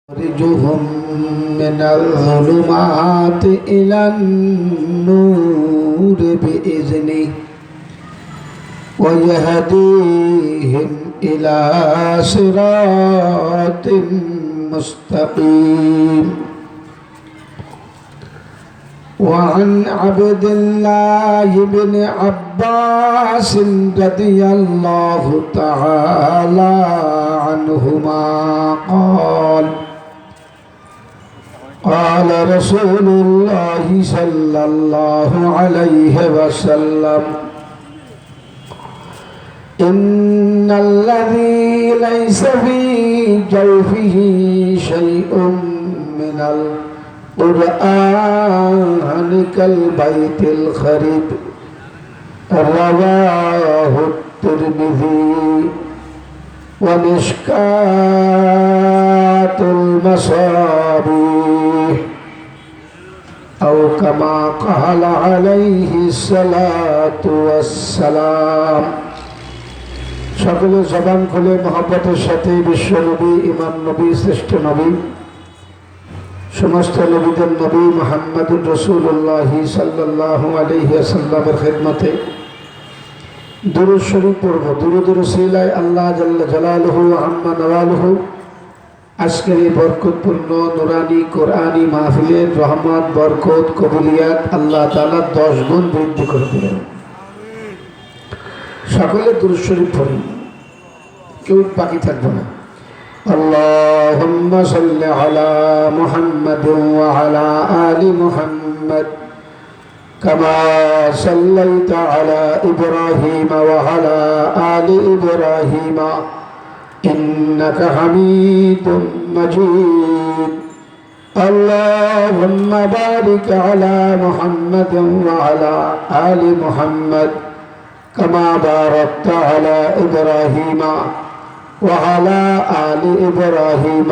يخرجهم من الظلمات إلى النور بإذنه ويهديهم إلى صراط مستقيم. وعن عبد الله بن عباس رضي الله تعالى عنهما قال قال رسول الله صلى الله عليه وسلم: إن الذي ليس في جوفه شيء من القرآن كالبيت الخرب. رواه الترمذي. ومشكاة المصابيح أو كما قال عليه الصلاة والسلام। সকলে জবান খুলে মহব্বতের সাথে বিশ্বনবী, ইমাম নবী, শ্রেষ্ঠ নবী, সমস্ত নবীদের নবী মুহাম্মদুর রাসূলুল্লাহ সাল্লাল্লাহু আলাইহি ওয়াসাল্লামের খিদমতে দুরূদ শরীফ পড়ব। দুরূদের ওসিলায় আল্লাহ জাল্লা জালালুহু আম্মা নওয়ালুহু আজকের এই বরকতপূর্ণ নুরানি কোরআনি মাহফিলের রহমত, বরকত, কবুলিয়াত আল্লাহ তাআলা 10 গুণ বৃদ্ধি করে দিলেন। সকলে দুরূদ শরীফ পড়ি, কেউ বাকি থাকবে না। আল্লাহুম্মা সাল্লি আলা মুহাম্মাদিন ওয়া আলা আলি মুহাম্মাদ كما صليت على إبراهيم وعلى آل إبراهيم إنك حميد مجيد. اللهم بارك على محمد وعلى آل محمد كما باركت على إبراهيم وعلى آل إبراهيم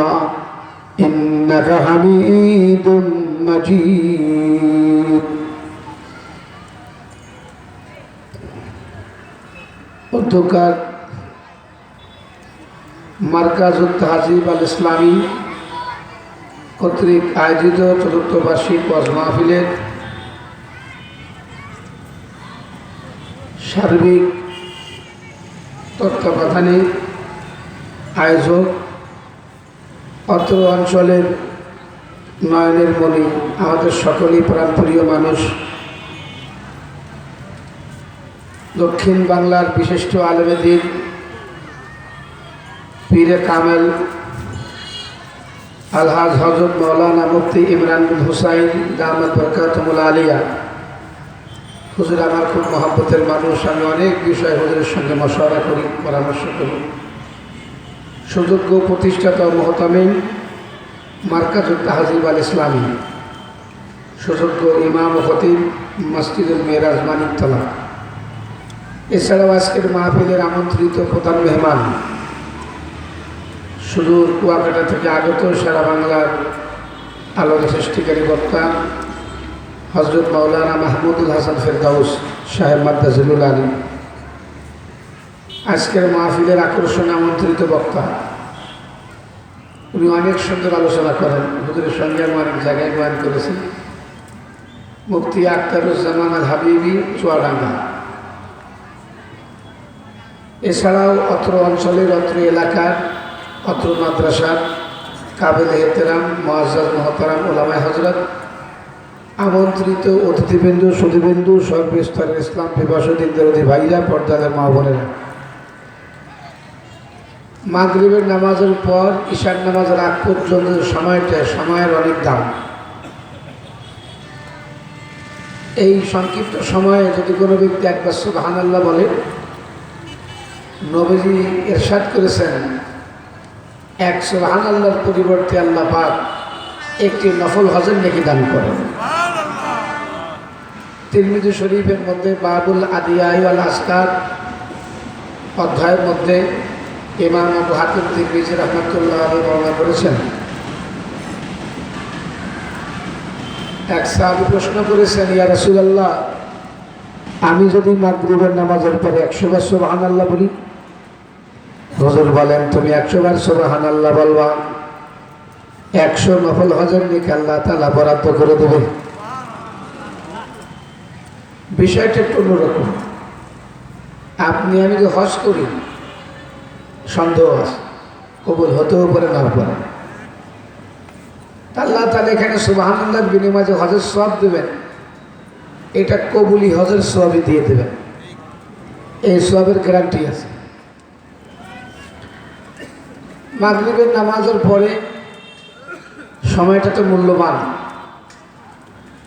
إنك حميد مجيد. উদ্যোগকার মারকাজুত তাহজিব আল ইসলামী কর্তৃক আয়োজিত চতুর্থ বার্ষিক ওয়াজ মাহফিলের সার্বিক তত্ত্বাবধানে আয়োজক অত্র অঞ্চলের নয়নের মণি, আমাদের সকলেই প্রাণপ্রিয় মানুষ, দক্ষিণ বাংলার বিশিষ্ট আলেমে দ্বীন পীরে কামেল আলহাজ হযরত মাওলানা মুফতি ইমরান বিন হুসাইন দামাত বরকাতুহুল আলিয়া হুজুর আমার খুব মহব্বতের মানুষ। আমি অনেক বিষয়ে হুজুরের সঙ্গে মশওয়ারা করি, পরামর্শ করি। সুযোগ্য প্রতিষ্ঠাতা ও মুহতামিম মারকাজুত তাহজিব আল ইসলামী, সুযোগ্য ইমাম ও খতিব মসজিদুল মেরাজ মানিকতলা। এছাড়াও আজকের মাহফিলের আমন্ত্রিত প্রধান মেহমান সুদূর কুয়াকাটা থেকে আগত সারা বাংলার আলোর সৃষ্টিকারী বক্তা হযরত মাওলানা মাহমুদুল হাসান ফেরদাউস সাহেব মাদ্দাজিলুল আলী, আজকের মাহফিলের আকর্ষণে আমন্ত্রিত বক্তা। উনি অনেক সুন্দর আলোচনা করেন, হুজুরের সঙ্গে আমি অনেক জায়গায় বয়ান করেছি। মুফতি আখতারুজ্জামান আল হাবিবি, চুয়াডাঙ্গা। এছাড়াও অত্র অঞ্চলের, অত্র এলাকার, অত্র মাদ্রাসার কাবিল এহতেরাম মুআজ্জাজ মুহতারাম ওলামায়ে হযরত, আমন্ত্রিত অতিথিবৃন্দ, সুধীবৃন্দ, সর্বস্তরের ইসলাম পিপাসু দিনদরদি ভাইরা, পর্দাদের মা বোনেরা, মাগরিবের নামাজের পর ঈশার নামাজের আগ পর্যন্ত সময়ের অনেক দাম। এই সংক্ষিপ্ত সময়ে যদি কোনো ব্যক্তি একবার সুবহানাল্লাহ বলে, নবীজি ইরশাদ করেছেন, এক সুবহানাল্লাহর পরিবর্তে আল্লাহ পাক একটি নফল হজের নেকি দান করেন। তিরমিজি শরীফের মধ্যে বাবুল আদিয়া ওয়াল আসকার অধ্যায়ের মধ্যে ইমাম আবু হাতিম তিরমিজি রাহমাতুল্লাহ আলাইহি বর্ণনা করেছেন, এক সাহাবী প্রশ্ন করেছেন, ইয়া রাসূলুল্লাহ, আমি যদি মাগরিবের নামাজের পরে 100 বার সুবহানাল্লাহ বলি, হুজুর বলেন তুমি 100 বার সুবহানাল্লাহ বলবা। 100 নফল হজের নেকি আল্লাহ তাআলা বরাদ্দ করে দেবে। বিষয়টা একটু অন্যরকম। আপনি আমি যে হজ করি, সন্দেহ আছে কবুল হতেও পারে না পারে। আল্লাহ তাআলা এখানে সুবহানাল্লাহর বিনিময়ে যে হজের সওয়াব দেবেন, এটা কবুলি হজের সওয়াবই দিয়ে দেবেন, এই সওয়াবের গ্যারান্টি আছে। মাগরিবের নামাজের পরে সময়টা তো মূল্যবান।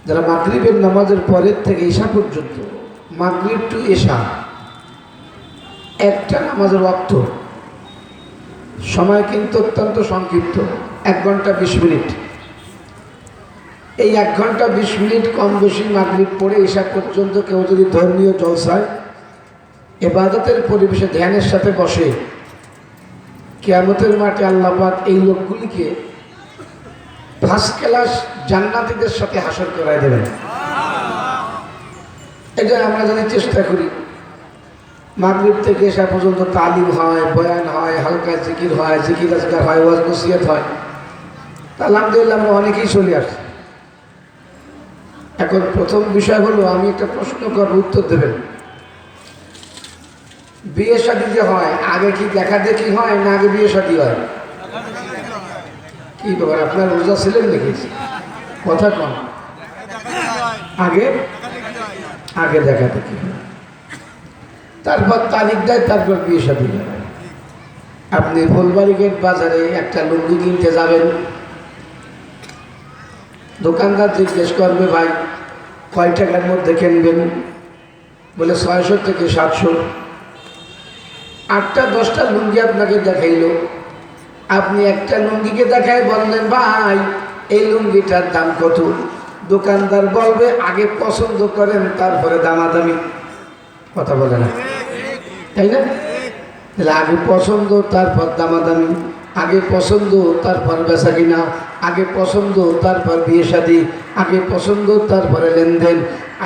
যারা মাগরিবের নামাজের পরের থেকে ঈশা পর্যন্ত, মাগরিব টু ঈশা একটা নামাজের ওয়াক্ত, সময় কিন্তু অত্যন্ত সংক্ষিপ্ত, 1 ঘন্টা 20 মিনিট। এই 1 ঘন্টা 20 মিনিট কম বেশি মাগরিব পড়ে ঈশা পর্যন্ত কেউ যদি ধর্মীয় জলসায় ইবাদতের পরিবেশে ধ্যানের সাথে বসে, কিয়ামতের মাঠে আল্লাহ পাক এই লোকগুলিকে ফার্স্ট ক্লাস জান্নাতীদের সাথে হাসর করায় দেবেন। এই জন্য আমরা যদি চেষ্টা করি, মাগরিব থেকে ঈশা পর্যন্ত তালিম হয়, বয়ান হয়, হালকা জিকির হয়, জিকির আজকার হয়, ওয়াজ নসিহত হয়, আলহামদুলিল্লাহ আমরা অনেকেই চলে আসি। এখন প্রথম বিষয় হলো, আমি একটা প্রশ্ন করব, উত্তর দেবেন। বিয়ে শাদী যে হয়, আগে কি দেখা দেখি হয় না আগে বিয়ে শাদী হয়? কি ব্যাপার, আপনার রোজা ছিলেন নাকি? কথা কম। আগে আগে দেখা দেখি হয়, তারপর তারিখ দেয়, তারপর বিয়ে শাদী হয়। আপনি ফুলবাড়ি গেট বাজারে একটা লুঙ্গি কিনতে যাবেন, দোকানদার জিজ্ঞেস করবে, ভাই কয় টাকার মধ্যে কিনবেন? বলে 600 থেকে 700। 8টা 10টা লুঙ্গি আপনাকে দেখাইল, আপনি একটা লুঙ্গিকে দেখায় বললেন, ভাই এই লুঙ্গিটার দাম কত? দোকানদার বলবে, আগে পছন্দ করেন তারপরে দামাদামি। কথা বলে না, তাই না? তাহলে আগে পছন্দ তারপর দামাদামি, আগে পছন্দ তারপর বেচা কিনা, আগে পছন্দ তারপর বিয়ে শাদী, আগে পছন্দ তারপরে লেনদেন।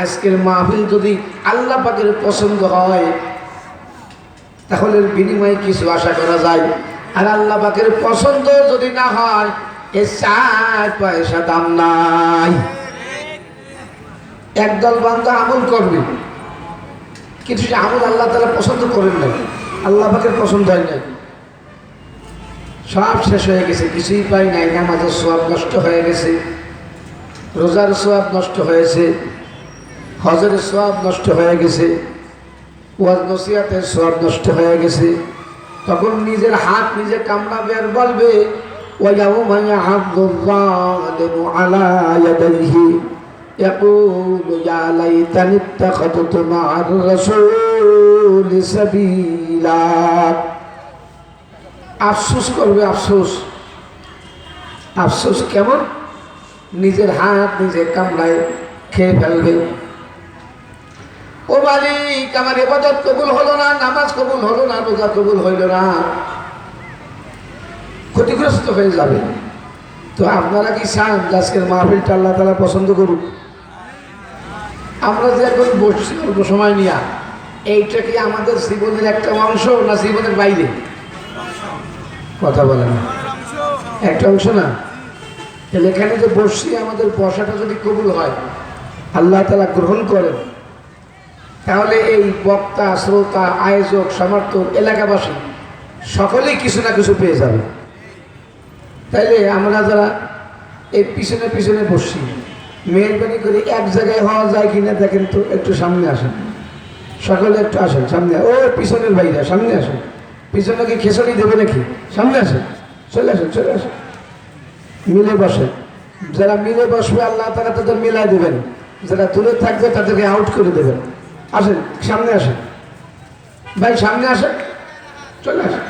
আজকের মাহফিল যদি আল্লাহ পাকের পছন্দ হয়, তাহলে বিনিময়ে কিছু আশা করা যায়। আর আল্লাহ পাকের পছন্দ যদি না হয়, এর 4 পয়সা দাম নাই। একদল বান্দা আমল করবে, কিন্তু সে আমল আল্লাহ তাআলা পছন্দ করেন নাই, আল্লাহ পাকের পছন্দ হয় নাই, সব শেষ হয়ে গেছে, কিছুই পাই নাই। নামাজের সওয়াব নষ্ট হয়ে গেছে, রোজার সওয়াব নষ্ট হয়েছে, হজের সওয়াব নষ্ট হয়ে গেছে, ওয়াজ নসিহতের সওয়াব নষ্ট হয়ে গেছে। তখন নিজের হাত নিজে কামড়াবে আর বলবে, ওয়ায়াউমা ইয়াহাদ্দুয যালিমু আলা ইয়াদাইহি ইয়াকুলু ইয়া লাইতানি ইত্তাখাযতু মা'আর রাসূলি সাবিলা। আফসোস করবে, আফসোস। আফসোস কেমন? নিজের হাত নিজে কামড়ায় খেয়ে ফেলবে। ও মালিক, আমার ইবাদত কবুল হলো না, নামাজ কবুল হলো না, রোজা কবুল হইল না, ক্ষতিগ্রস্ত হয়ে যাবে। তো আপনারা কি চান আজকের মাহফিলটা আল্লাহ তাআলা পছন্দ করুক? আমরা যে এখন বসছি অল্প সময় নিয়ে, এইটা কি আমাদের জীবনের একটা অংশ না জীবনের বাইরে? কথা বলে না, একটা অংশ না? তাহলে এখানে যে বসছি, আমাদের বসাটা যদি কবুল হয়, আল্লাহ তাআলা গ্রহণ করেন, তাহলে এই বক্তা, শ্রোতা, আয়োজক, সমর্থক, এলাকাবাসী সকলেই কিছু না কিছু পেয়ে যাবে। তাইলে আমরা যারা এই পিছনে পিছনে বসছি, মেহরবানি করে এক জায়গায় হওয়া যায় কিনা দেখেন তো, একটু সামনে আসেন, সকলে একটু আসেন সামনে। ও পিছনের ভাইরা সামনে আসেন, পিছনে কি খেসারি দেবে নাকি? সামনে আসেন, চলে আসেন, চলে আসেন, মিলে বসেন। যারা মিলে বসবে আল্লাহ তাআলা তাদের মিলাই দেবেন, যারা দূরে থাকবে তাদেরকে আউট করে দেবেন। আসেন, সামনে আসেন ভাই, সামনে আসেন, চলে আসেন।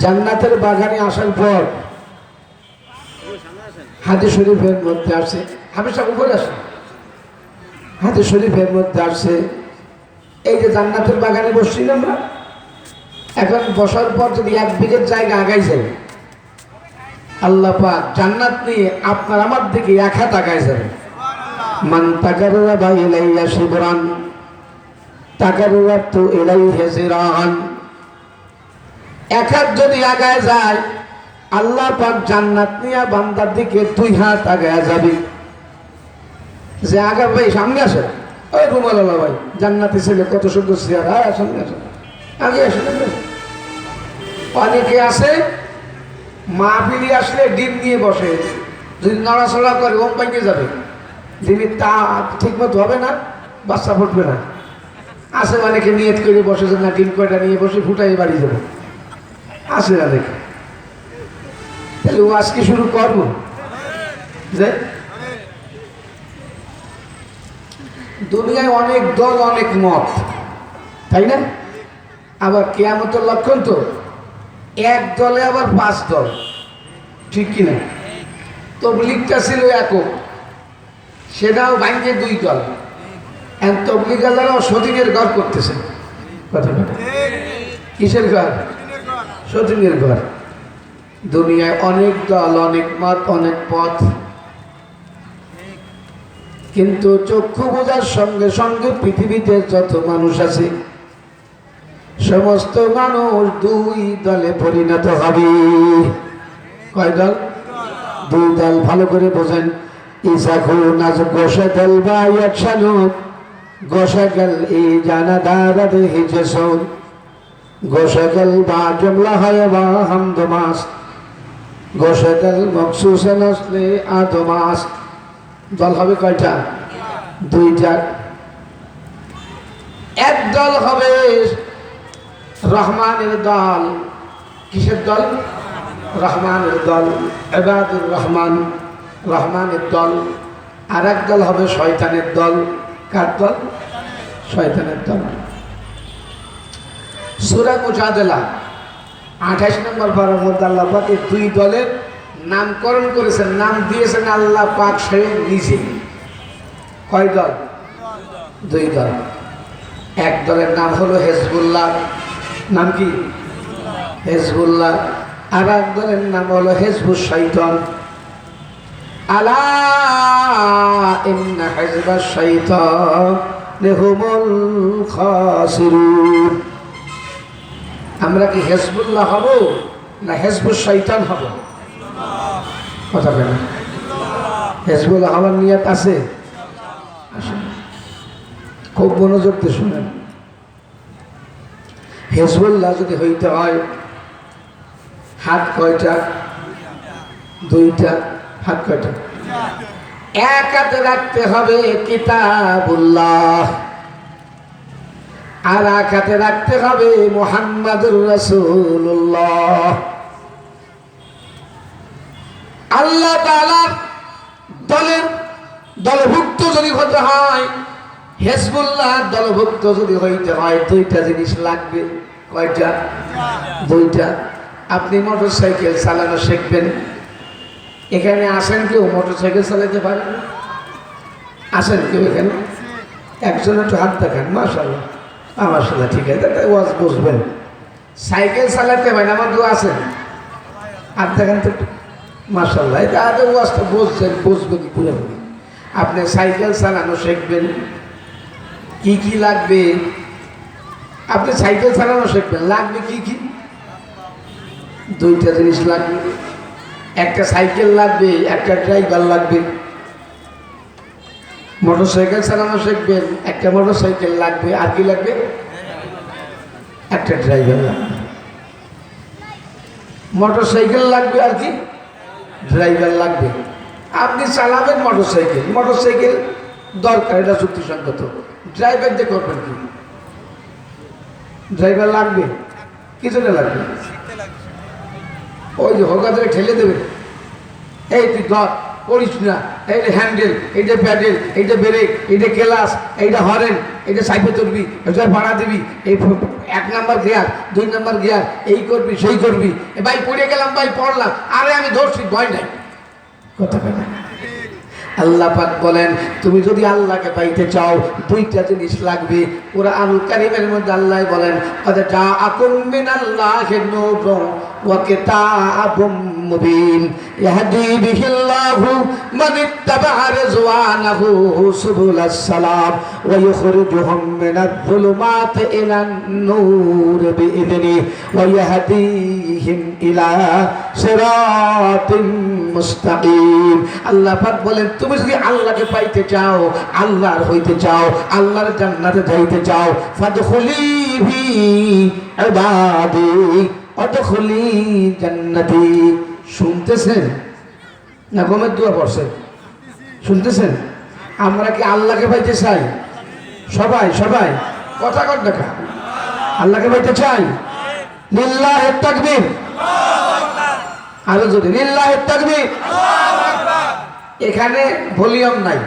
জান্নাতের বাগানে আসার পর হাদিস শরীফের মধ্যে আসছে, হাফেজ সাহেব উপরে আসেন, হাদিস শরীফের মধ্যে আসছে, এই যে জান্নাতের বাগানে বসছি না আমরা, এখন বসার পর যদি 1 বিঘের জায়গা আগাই যায়, আল্লাহ পাক জান্নাত নিয়ে আপনার আমার দিকে 1 হাত আগায় যাবে। মান তাকাররাবা ইলাইয়া শিবরান তাকাররাবতু ইলাইহি জিরান। 1 হাত যদি আগায় যায়, আল্লাহ পাক জান্নাত নিয়ে বান্দার দিকে 2 হাত আগায়া যাবে, যে আগা ভাই সামনে আসে, ওই রুমাল আল্লাহ ভাই জান্নাতি ছেলে কত সুন্দর চেয়ার, হ্যাঁ সামনে আসে, আগে আসে। অনেকে আছে মাহফিলি আসলে ডিম নিয়ে বসে, যদি নড়াচড়া করে ওম পাইকে যাবে, ডিমের তা ঠিক মতো হবে না, বাচ্চা ফুটবে না। আছে অনেকে নিয়ত করে বসে যে না ডিম কয়টা নিয়ে বসে ফুটাই বাড়ি যাবো, আছে অনেকে। তাহলে ও আজকে শুরু করবো যে দুনিয়ায় অনেক দল অনেক মত, তাই না? আবার কিয়ামতের লক্ষণ তো এক দলে আবার 5 দল, ঠিক কিনা? তবলিগটা ছিল একক, সেটাও ভাঙ্গে 2 দল। এখন তবলিগালারাও সতীনের ঘর করতেছে, কথা কথা কিসের ঘর? সতীনের ঘর। দুনিয়ায় অনেক দল অনেক মত অনেক পথ, কিন্তু চক্ষু বোঝার সঙ্গে সঙ্গে পৃথিবীতে যত মানুষ আছে সমস্ত মানুষ 2 দলে পরিণত হবে। কয় দল? 2 দল। ভালো করে বোঝেন। ইসাখু নাজ গোসা দল বা ইয়াকশানু গোসা গেল এই জানা দাদা দেহি জেসন গোসা গেল বা জমলা হয় বা হামদমাস গোসা গেল মকসুসে নসলে আদমাস। দল হবে কয়টা? 2টা। এক দল হবে রহমানের দল। কিসের দল? রহমানের দল, ইবাদুর রহমান, রহমানের দল। আর এক দল হবে শয়তানের দল। কার দল? শয়তানের দল। সূরা মুজাদালা 28 নম্বর পারার মধ্যে আল্লাহ পাক 2 দলের নামকরণ করেছেন, নাম দিয়েছেন আল্লাহ পাক স্বয়ং নিজে। কয় দল? 2 দল। এক দলের নাম হলো হেজবুল্লাহ, নাম কি? হেজবুল্লাহ। আর এক দলের নাম হলো হেজবুশ শাইতান। আলা ইন্না হিজবাশ শাইতানি হুমুল খাসিরুন। আমরা কি হেজবুল্লাহ হব না হেজবুশ শাইতান হব? কথা কেন? হেজবুল্লাহ হওয়ার নিয়ত আছে? খুব মনোযোগ দিয়ে শুনেন। হেজবুল্লাহ যদি হইতে হয় হাত কয়টা? 2টা। হাত কয়টা? এক হাতে রাখতে হবে কিতাবুল্লাহ, আর এক হাতে রাখতে হবে মুহাম্মাদুর রাসূলুল্লাহ। আল্লাহ তাআলার দলের দলভুক্ত যদি হতে হয়, হেজবুল্লাহ দলভুক্ত যদি হইতে হয় 2টা জিনিস লাগবে। কয়টা? 2টা। আপনি মোটরসাইকেল চালানো শিখবেন, এখানে আসেন কেউ মোটরসাইকেল চালাতে পারেন? আসেন কেউ এখানে? একজন একটু হাত দেখান। মাশাআল্লাহ, মাশাআল্লাহ, ঠিক আছে, তাই ওয়াজ বুঝবেন। সাইকেল চালাতে হয় না? আমার দু আছেন, হাত দেখান তো। মাশাআল্লাহ, এটা আগে ওয়াজটা বুঝছেন, বুঝবেন কি পুরোপুরি। আপনি সাইকেল চালানো শিখবেন, কি কি লাগবে? আপনি সাইকেল চালানো শিখবেন, লাগবে কি কি? 2টা জিনিস লাগবে। একটা সাইকেল লাগবে, একটা ড্রাইভার লাগবে। মোটরসাইকেল চালানো শিখবেন, একটা মোটরসাইকেল লাগবে, আর কি লাগবে? একটা ড্রাইভার লাগবে। মোটরসাইকেল লাগবে আর কি? ড্রাইভার লাগবে। আপনি চালাবেন মোটরসাইকেল, মোটরসাইকেল দরকার, এটা যুক্তিসঙ্গত। ড্রাইভার দিয়ে করবেন কি? ড্রাইভার লাগবে, কি জন্য লাগবে? ওই যে হোকাতে ঠেলে দেবে, এই তুই ধর, করিস না, এইটা হ্যান্ডেল, এইটা প্যাডেল, এইটা ব্রেক, এইটা ক্লাস, এইটা হরেন, এইটা সাইপে তুলবি, এটা ভাড়া দিবি, এই 1 নাম্বার গিয়ার, 2 নাম্বার গিয়ার, এই করবি সেই করবি। ভাই পড়ে গেলাম, ভাই পড়লাম, আরে আমি ধরছি, ভয় নাই। কথা কথা। আল্লাহ পাক বলেন তুমি যদি আল্লাহকে পাইতে চাও 2টা জিনিস লাগবে। কুরআনুল কারীমের মধ্যে আল্লাহ বলেন কদ জাআকুম মিনাল্লাহি নূরুন ওয়া কিতাবুম মুবিন ইয়াহদি বিহিল্লাহু মান ইত্তাবা'a রিজওয়ানাহু সুবুলাস সালাম ওয়া ইখরিজুহুম মিনাজ যুলুমাতি ইলান নূর বিইذনিহি ওয়া ইয়াহদিহিম ইলা সিরাতিম মুস্তাকিম। আল্লাহ পাক বলেন, তুমি যদি আল্লাহকে পাইতে চাও, আল্লাহর হইতে চাও, আল্লাহর জান্নাতে যাইতে চাও, ফাদখুলি ফি ইবাদি ওয়াদখুলি জান্নাতি। শুনতেছেন না? গমের দোয়া পড়ছেন? শুনতেছেন? আমরা কি আল্লাহকে পাইতে চাই? সবাই সবাই কথা কর দেখা, আল্লাহকে পাইতে চাই? লিল্লাহি তাকবীর, আরো জোরে লিল্লাহি তাকবীর। এখানে ভলিউম নাই।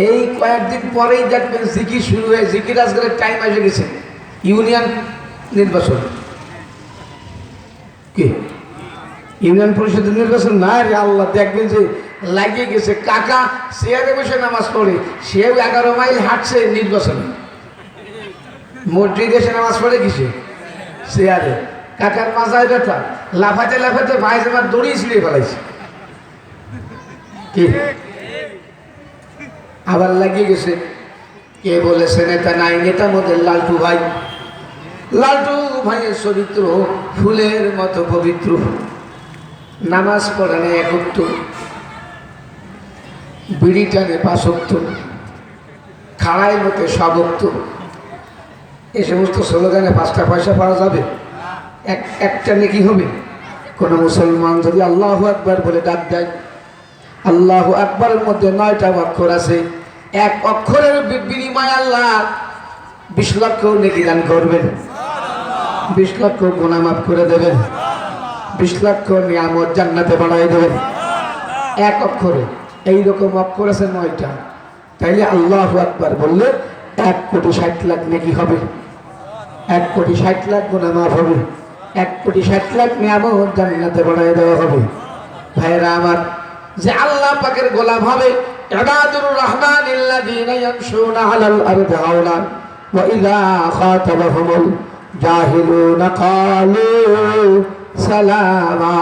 এই কয়েকদিন পরেই দেখবেন জিকির শুরু হয়ে, জিকির আজকের টাইম এসে গেছে। ইউনিয়ন নির্বাচন, কি ইউনিয়ন পরিষদের নির্বাচন না রে আল্লাহ, দেখবেন যে লাগিয়ে গেছে। কাকা চেয়ারে বসে নামাজ পড়ে, সেও 11 মাইল হাঁটছে নির্বাচনে। মসজিদে এসে নামাজ পড়ে গেছে চেয়ারে, কাকার মাথায় ব্যথা, লাফাতে লাফাতে ভাই আমার দড়ি ছিঁড়ে ফেলাইছে। কি আবার লাগিয়ে গেছে। কে বলেছে নেতা নাই? নেতা মোদের লালটু ভাই। লালটু ভাইয়ের চরিত্র ফুলের মতো পবিত্র, নামাজ পড়ে না একত্র, বিড়ি টানে 5 ওয়াক্ত, খাড়াই মতে সবক্ত। এই সমস্ত স্লোগানে 5টা পয়সা পাওয়া যাবে? একটা নেকি হবে? কোন মুসলমান যদি আল্লাহু আকবার বলে ডাক দেয়, আল্লাহু আকবারের মধ্যে 9টা অক্ষর আছে, এক অক্ষরের বিনিময়ে আল্লাহ 20 লক্ষ নেকি দান করবেন, 20 লক্ষ গুনাহ মাফ করে দেবেন, 20 লক্ষ নিয়ামত জান্নাতে বাড়াই দেবেন এক অক্ষরে। এইরকম অক্ষর আছে 9টা। তাইলে আল্লাহু আকবার বললে 1,60,00,000 নেকি হবে, 1,60,00,000 গুনাহ মাফ হবে, 1,60,00,000 নিয়ামত জান্নাতে বাড়াই দেওয়া হবে। ভাইরা আমার, যে আল্লাহ পাকের গোলাম হবে, ইবাদুর রহমানিল্লাযীনা ইয়ামশুনা আলাল আরদি হাওলান ওয়া ইযা খাতাবাহুমুল জাহিলুনা ক্বালু সালামা।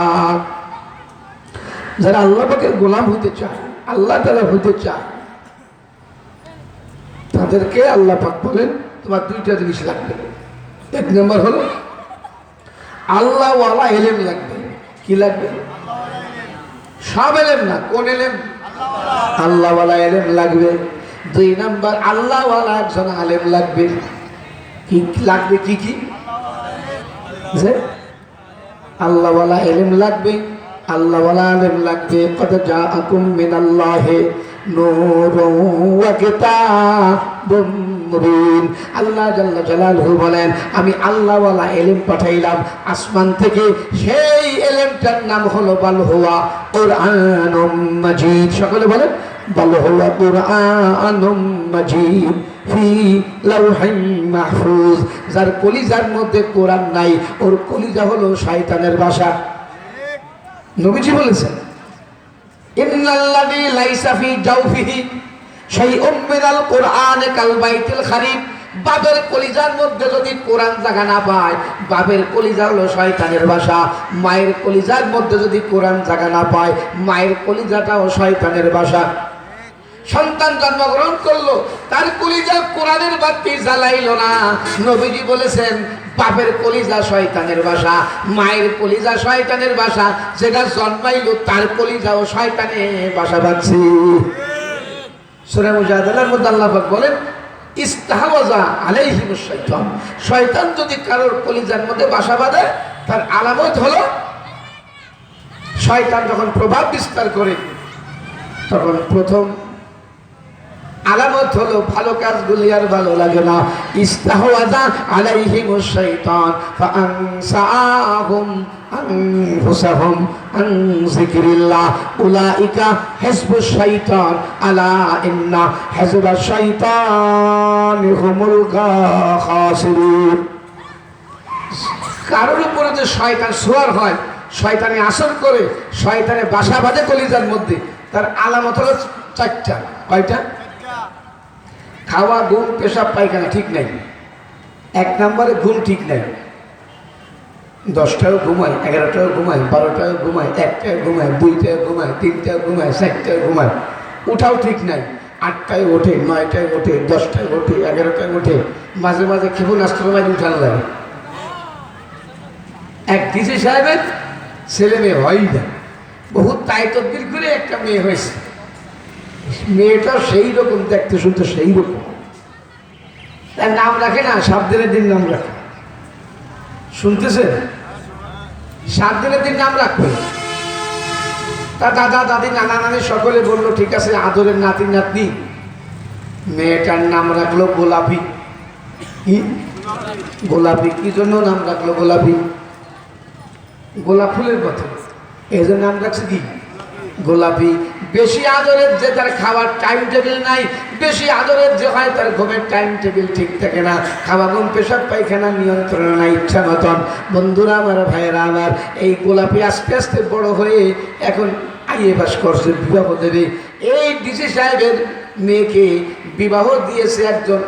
যারা আল্লাহ পাকের গোলাম হইতে চায়, আল্লাহ তাআলা হইতে চায়, তাদেরকে আল্লাহ পাক বলেন তোমার 2টা জিনিস লাগবে। 1 নম্বর হলো আল্লাহ ওয়ালা ইলম লাগবে। কি লাগবে? সব ইলম না, কোন ইলম? আল্লাহ ওয়ালা ইলম লাগবে। 2 নম্বর আল্লাহ ওয়ালা একজন আলেম লাগবে। কি লাগবে? কি কি? যে আল্লাহ ওয়ালা ইলম লাগবে, আল্লাহ ওয়ালা আলেম লাগবে। কদ জাআকুম মিনাল্লাহি নূরুন ওয়া কিতাবুম মুবিন। আল্লাহ জাল্লা জালালহু বলেন, আমি আল্লাহ ওয়ালা ইলম পাঠাইলাম আসমান থেকে। সেই ইলমটার নাম হলো বাল হুয়া কুরআনুম মাজিদ। সকলে বলেন বাল হুয়া কুরআনুম মাজিদ ফি লাওহিম মাহফুজ। যার কলিজার মধ্যে কোরআন নাই, ওর কলিজা হলো শয়তানের বাসা। নবীজি বলেছেন, ইন্নাল্লাযী লাইসা ফি জাওফিহি শাইউম মিনাল কুরআন কাল বাইতিল খারিব। বাবের কলিজার মধ্যে যদি কোরআন জায়গা না পায়, বাবের কলিজা হলো শয়তানের বাসা। মায়ের কলিজার মধ্যে যদি কোরআন জায়গা না পায়, মায়ের কলিজাটাও শয়তানের বাসা। সন্তান জন্মগ্রহণ করলো, তার কলিজা কোরআনের বাতি জ্বালাইলো না। নবীজি বলেছেন বাপের কলিজা শয়তানের বাসা, মায়ের কলিজা শয়তানের বাসা। যেটা জন্মাইলো তার কলিজাও শয়তানের বাসা বাঁধছে। সূরা মুজাদালার মধ্যে আল্লাহ পাক বলেন, ইস্তাহওয়াজা আলাইহিমুশ শাইতান। শয়তান যদি কারোর কলিজার মধ্যে বাসা বাঁধে, তার আলামত হলো শয়তান যখন প্রভাব বিস্তার করে, তখন প্রথম আলামত হলো ভালো কাজগুলি আর ভালো লাগে না। ইস্তাহওয়াজা আলাইহিমুশ শাইতান ফাআনসাহুম আনফুসাহুম আন যিকরিল্লাহ উলাইকা হিজবুশ শাইতান আলা ইন্না হিজবাশ শাইতানি হুমুল খাসিরুন। কারোর উপরে যে শয়তান সওয়ার হয়, শয়তানি আসর করে, শয়তানে বাসা বাঁধে কলিজার মধ্যে, তার আলামত হলো 4টা। কয়টা? খাওয়া, ঘুম, পেশাব, পায়খানা ঠিক নাই। 1 নম্বরে ঘুম ঠিক নাই। 10টাও ঘুমায়, 11টাও ঘুমায়, 12টাও ঘুমায়, 1টাও ঘুমায়, 2টাও ঘুমায়, 3টাও ঘুমায়, 4টাও ঘুমায়, উঠাও ঠিক নাই। 8টায় ওঠে, 9টায় ওঠে, 10টায় ওঠে, 11টায় ওঠে, মাঝে মাঝে ক্ষেপণাস্ত্র মাঝে উঠানো লাগে। এক ডিসি সাহেবের ছেলে মেয়ে হয়ই না, বহুত তাই তদবির করে একটা মেয়ে হয়েছে। মেয়েটাও সেই রকম, দেখতে শুনতে সেই রকম। তার নাম রাখে না, 7 দিনের দিন নাম রাখে। শুনতেছেন? 7 দিনের দিন নাম রাখবে। তার দাদা দাদি নানা নানি সকলে বললো ঠিক আছে, আদরের নাতি নাতনি। মেয়েটার নাম রাখলো গোলাপি। কি গোলাপি? কি জন্য নাম রাখলো গোলাপি? গোলাপ ফুলের কথা, এই জন্য নাম রাখছে কি গোলাপি। বেশি আদরের যে তার খাওয়ার টাইম টেবিল নাই, বেশি আদরের যে হয় তার ঘুমের টাইম টেবিল ঠিক থাকে না, খাওয়া ঘুম পেশাব পায়খানা নিয়ন্ত্রণ নাই ইচ্ছা মতন। বন্ধুরা আমার, ভাইয়েরা আমার, এই গোলাপি আস্তে আস্তে বড় হয়ে এখন আইএ পাস করছে, বিবাহ দেবে। এই ডিসি সাহেবের মেয়েকে বিবাহ দিয়েছে একজন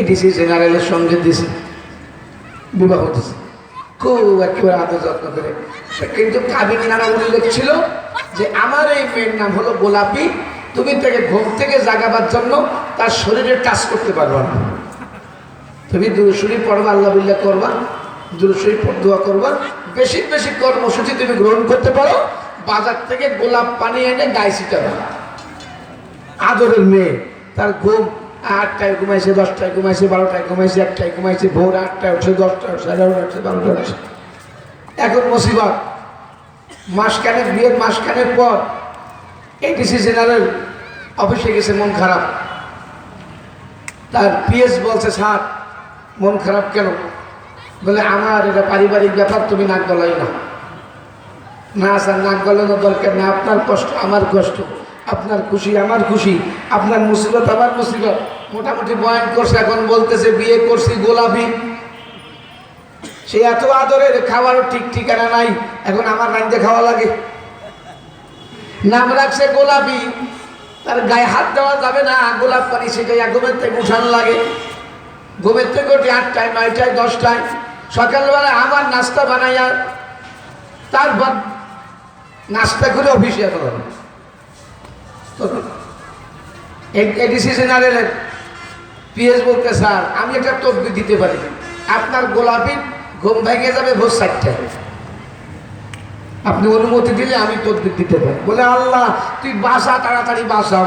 এডিসি জেনারেলের সঙ্গে, দিয়েছে বিবাহ দিয়েছে খুব একেবারে আদর যত্ন করে। কিন্তু কাবিনী নানা উল্লেখ ছিল যে আমার এই মেয়ের নাম হলো গোলাপি, তুমি তাকে ঘুম থেকে জাগাবার জন্য তার শরীরে টাচ করতে পারবা না। তুমি দুরূদ পড়বা, আল্লাহ বিল্লাহ করবা, দুরূদ দোয়া করবা, বেশি বেশি কর্মসূচি তুমি গ্রহণ করতে পারো। বাজার থেকে গোলাপ পানি এনে গায়ে ছিটাবা। আদরের মেয়ে, তার ঘুম 8টায় ঘুমাইছে, 10টায় ঘুমাইছে, 12টায় ঘুমাইছে, 1টায় ঘুমাইছে, ভোর 8টায় উঠছে, 10টায় উঠছে, 11টায় উঠছে, 12টায় উঠছে। এখন মুসিবত, মাসখানেক, বিয়ের মাসখানেক পর এডিসি জেনারেল অফিসে গেছে, মন খারাপ। তার পিএস বলছে, স্যার মন খারাপ কেন? বলে আমার এটা পারিবারিক ব্যাপার, তুমি নাক গলাই না। না স্যার, নাক গলানোর দরকার না, আপনার কষ্ট আমার কষ্ট, আপনার খুশি আমার খুশি, আপনার মুসিবত আমার মুসিবত। মোটামুটি বয়ান করছে, এখন বলতেছে বিয়ে করছি গোলাপি। সে এত আদরের, খাওয়ারও ঠিক ঠিকানা নাই, এখন আমার রাঁধতে খাওয়া লাগে। নাম রাখছে গোলাপি, তার গায়ে হাত দেওয়া যাবে না, গোলাপ পানি সেটাই ঘুমের থেকে উঠানো লাগে। ঘুমের থেকে ওঠে 8টায়, 9টায়, 10টায়। সকালবেলা আমার নাস্তা বানাইয়া তারপর নাস্তা করে অফিসে যেতে হবে। এডিসি জেনারেলের পিএস বলতে, স্যার আমি একটা তদবির দিতে পারি, আপনার গোলাপি ঘুম ভেঙে যাবে ভোর 4টায়, আপনি অনুমতি দিলে আমি তদবির দিতে পারি। বলে আল্লাহ তুই বাসা, তাড়াতাড়ি বাসা,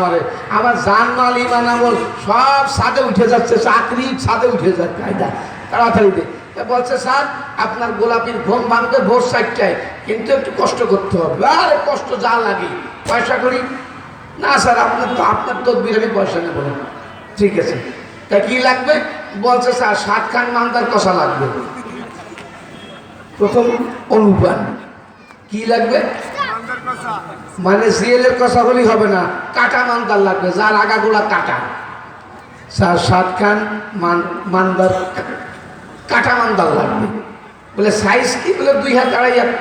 আমার জান মাল ইমান আমল সব ছাদে উঠে যাচ্ছে, চাকরি ছাদে উঠে যাচ্ছে, তাড়াতাড়ি দে। বলছে স্যার আপনার গোলাপির ঘুম ভাঙবে ভোর 4টায়, কিন্তু একটু কষ্ট করতে হবে। আরে কষ্ট যা লাগে, পয়সা করি না স্যার, আপনার তদবির আমি পয়সা নেব না। ঠিক আছে, তা কি লাগবে? বলছে স্যার 7 খান মান্দার কষা লাগবে। প্রথম অনুপান কি লাগবে? মানে জিএলের কষা হলেই হবে না, কাটা মান্দার লাগবে, যার আগাগোড়া কাটা। স্যার 7 খান মান্দার কাটা মান্দার লাগবে। বলে সাইজ কি? বলে 2 হাত 2.5 হাত,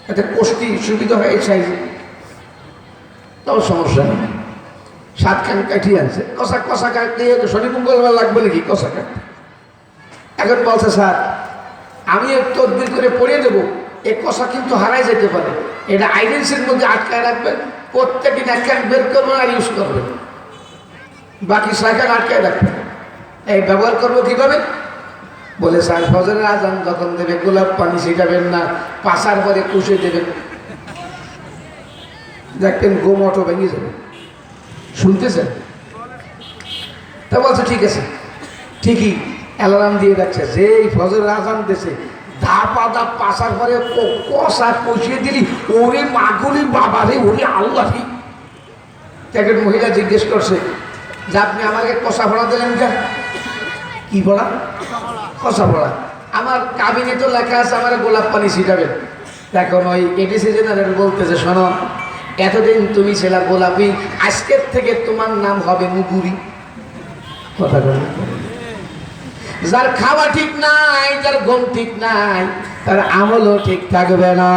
এতে কষ্টি সুবিধা হয় এই সাইজে, তাও সমস্যা নেই। 7 খান কাঠিয়ে আনছে, কষা কাটতে শনি মঙ্গলবার লাগবে নাকি কষা কাটতে? এখন বলছে স্যার আমি তদবির করে পড়িয়ে দেবো, এই কষা কিন্তু হারাই যেতে পারে, এটা আইডেন্সির মধ্যে আটকায় রাখবেন, প্রত্যেকদিন 1 খান বের করবেন আর ইউজ করবেন, বাকি 6 খান আটকায় রাখবেন। এই ব্যবহার করবো কীভাবে? বলে স্যার ফজরের আজান যখন দেবে গোলাপ পানি ছিটাবেন না, পাশার পরে কুষে দেবেন, দেখবেন গোম অটো ভেঙে যাবে। শুনতেছেন? তা বলছে ঠিক আছে, ঠিকই অ্যালার্ম দিয়ে রাখছে, যেই ফজরের আজান দিয়েছে ধাপা ধাপ পাশার পরে কষা কষিয়ে দিলি, ওরে মাগুলি বাবা রে, ওরে আল্লাহ। দেখেন মহিলা জিজ্ঞেস করছে যে আপনি আমাকে কষা ভরা দিলেন কেন? কি ভরা? কষা ভরা। আমার কাবিনে তো লেখা আছে আমার গোলাপ পানি ছিটাবেন। এখন ওই এডিসি জেনারেল বলতেছে, শোনো এতদিন তুমি ছিলা গোলাপি, আজকের থেকে তোমার নাম হবে মুগুরি। কথা বল, যার খাওয়া ঠিক নাই, যার ঘুম ঠিক নাই, তার আমলও ঠিক থাকবে না।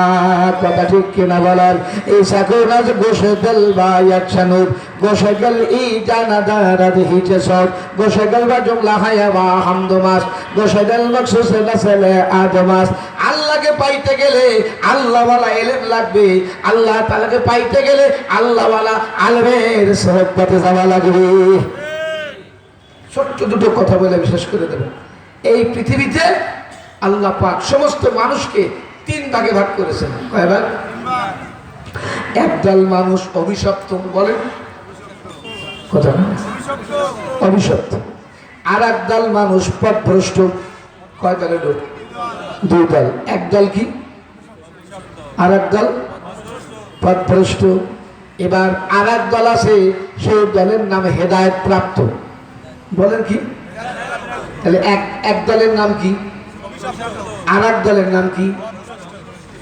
কথা ঠিক কিনা বলার? এই সাকুন আজ বসে গেল বা ইয়াচ্ছানুর বসে গেল ই জানা দারাদ হিচে সব বসে গেল বা জুমলা হায়া বা হামদমাস বসে গেল মকসুসে নাসলে আদমাস। আল্লাহকে পাইতে গেলে আল্লাহওয়ালা এলেম লাগবে, আল্লাহ তাআলাকে পাইতে গেলে আল্লাহওয়ালা আলেমের সোহবতে যাওয়া লাগবে। ছোট্ট দুটো কথা বলে বিশেষ করে দেব। এই পৃথিবীতে আল্লাহ পাক সমস্ত মানুষকে তিন ভাগে ভাগ করেছেন। কয় ভাগ? একদল মানুষ অভিশপ্ত, বলেন কথা অভিশপ্ত। আর একদল মানুষ পথভ্রষ্ট। কয় দলের লোক? দুই দল। একদল কি? আর একদল পথভ্রষ্ট। এবার আর এক দল আছে, সেই দলের নাম হেদায়েত প্রাপ্ত। বলেন কি? তাহলে এক দলের নাম কি? আর এক দলের নাম কি?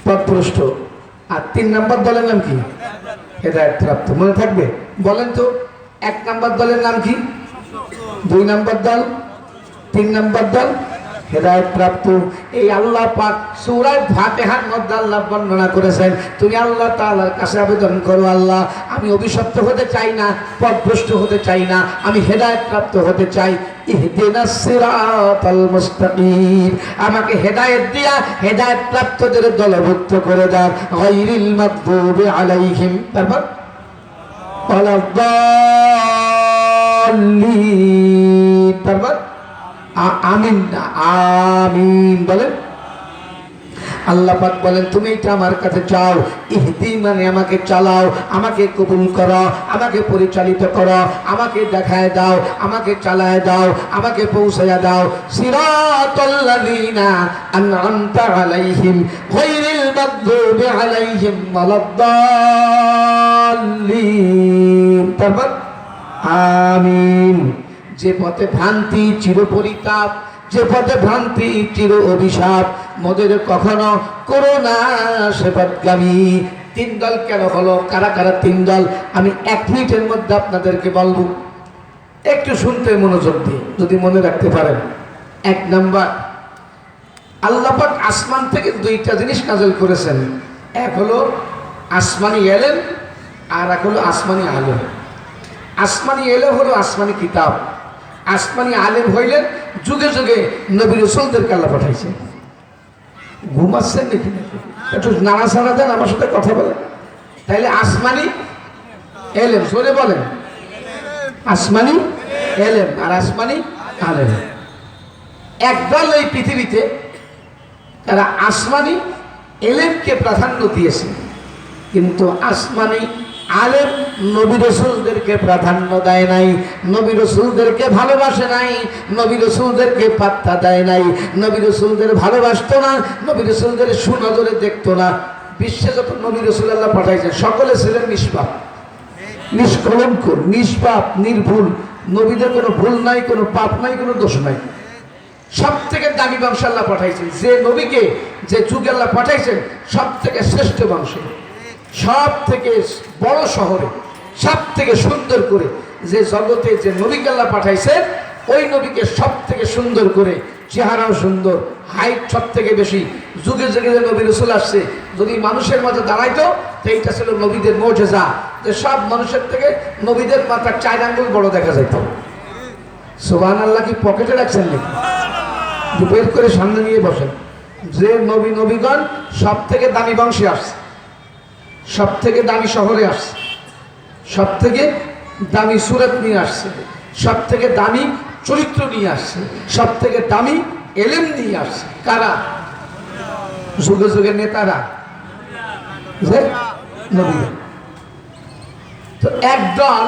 পথভ্রষ্ট। আর 3 নম্বর দলের নাম কি? হেদায়েত প্রাপ্ত। মনে থাকবে? বলেন তো, 1 নম্বর দলের নাম কি? 2 নম্বর দল, 3 নম্বর দল হেদায়েত প্রাপ্ত। এই আল্লাহ পাক সূরা ফাতিহার মধ্যে আল্লাহ বর্ণনা করেছেন, তুমি আল্লাহ তাআলার কাছে আবেদন করো, আল্লাহ আমি অভিশপ্ত হতে চাই না, পথভ্রষ্ট হতে চাই না, আমি হেদায়েত প্রাপ্ত হতে চাই। ইহদিনাস সিরাতাল মুস্তাকিম, আমাকে হেদায়েত দিয়া হেদায়েত প্রাপ্তদের দলভুক্ত করে দাও। গায়রিল মাগদুবি আলাইহিম, তারপর ওয়ালাদ-দাল্লিন, তারপর আমিন না আমিন বলেন। আল্লাহ পাক বলেন তুমি এটা আমার কাছে চাও। ইহদি মানে আমাকে চালাও, আমাকে কবুল করো, আমাকে পরিচালিত করো, আমাকে দেখায় দাও, আমাকে চালায় দাও, আমাকে পৌঁছায়া দাও। সিরাতাল্লাযীনা আন'আমতা আলাইহিম গায়রিল মাগদুবি আলাইহিম ওয়ালাদ-দাল্লিন, তারপর আমিন। যে পথে ভ্রান্তি চিরপরিতাপ, যে পথে ভ্রান্তি চির অভিশাপ, মোদের কখনো করো না সে পথগামী। 3 দল কেন হলো? কারা কারা 3 দল? আমি 1 মিনিটের মধ্যে আপনাদেরকে বলবো, একটু শুনতে মনোযোগ দিয়ে যদি মনে রাখতে পারেন। 1 নাম্বার, আল্লাহ পাক আসমান থেকে 2টা জিনিস নাযিল করেছেন। এক হলো আসমানি ইলম, আর এক হলো আসমানি আলেম। আসমানি ইলম হলো আসমানি কিতাব, আসমানি আলেম হইলেন যুগে যুগে নবী রাসূলদেরকে আল্লাহ পাঠাইছে। ঘুমাচ্ছেন নাকি? একটু নাড়াচাড়া দেন, আমার সাথে কথা বলেন। তাইলে আসমানি ইলম, জোরে বলেন, আসমানি ইলম আর আসমানি আলেম। একদল এই পৃথিবীতে তারা আসমানি ইলমকে প্রাধান্য দিয়েছে, কিন্তু আসমানি আলেম নবী রাসূলদেরকে প্রাধান্য দেয় নাই, নবী রাসূলদেরকে ভালোবাসে নাই, নবী রাসূলদেরকে পাত্তা দেয় নাই, নবী রাসূলদের ভালোবাসতো না, নবী রাসূলদের সুনজরে দেখতো না। বিশ্বে যত নবী রাসূল আল্লাহ পাঠাইছেন সকলে ছিলেন নিষ্পাপ, নিষ্কলঙ্ক, নিষ্পাপ, নির্ভুল। নবীদের কোনো ভুল নাই, কোনো পাপ নাই, কোনো দোষ নাই। সব থেকে দামি বংশ আল্লাহ পাঠাইছেন। যে নবীকে যে যুগে আল্লাহ পাঠাইছেন সব থেকে শ্রেষ্ঠ বংশে, সব থেকে বড় শহরে, সব থেকে সুন্দর করে যে জগতে যে নবীকে আল্লাহ পাঠাইছেন, ওই নবীকে সব থেকে সুন্দর করে, চেহারাও সুন্দর, হাইট সব থেকে বেশি। যুগে যুগে যে নবী রাসূল আসছে, যদি মানুষের মাঝে দাঁড়াইতো তো এইটা ছিল নবীদের মুজিজা, যে সব মানুষের থেকে নবীদের মাথার 4 আঙ্গুল বড় দেখা যেত। সুবহানাল্লাহ কি পকেটে রাখছেন নাকি? বের করে সামনে নিয়ে বসেন। যে নবীগণ সব থেকে দামি বংশে আসছে, সব থেকে দামি শহরে আসছে, সব থেকে দামি সুরত নিয়ে আসছে, সব থেকে দামি চরিত্র নিয়ে আসছে, সব থেকে দামি এলেম নিয়ে আসছে। কারা? যুগে যুগে নেতারা, যে নবীরা। তো একদল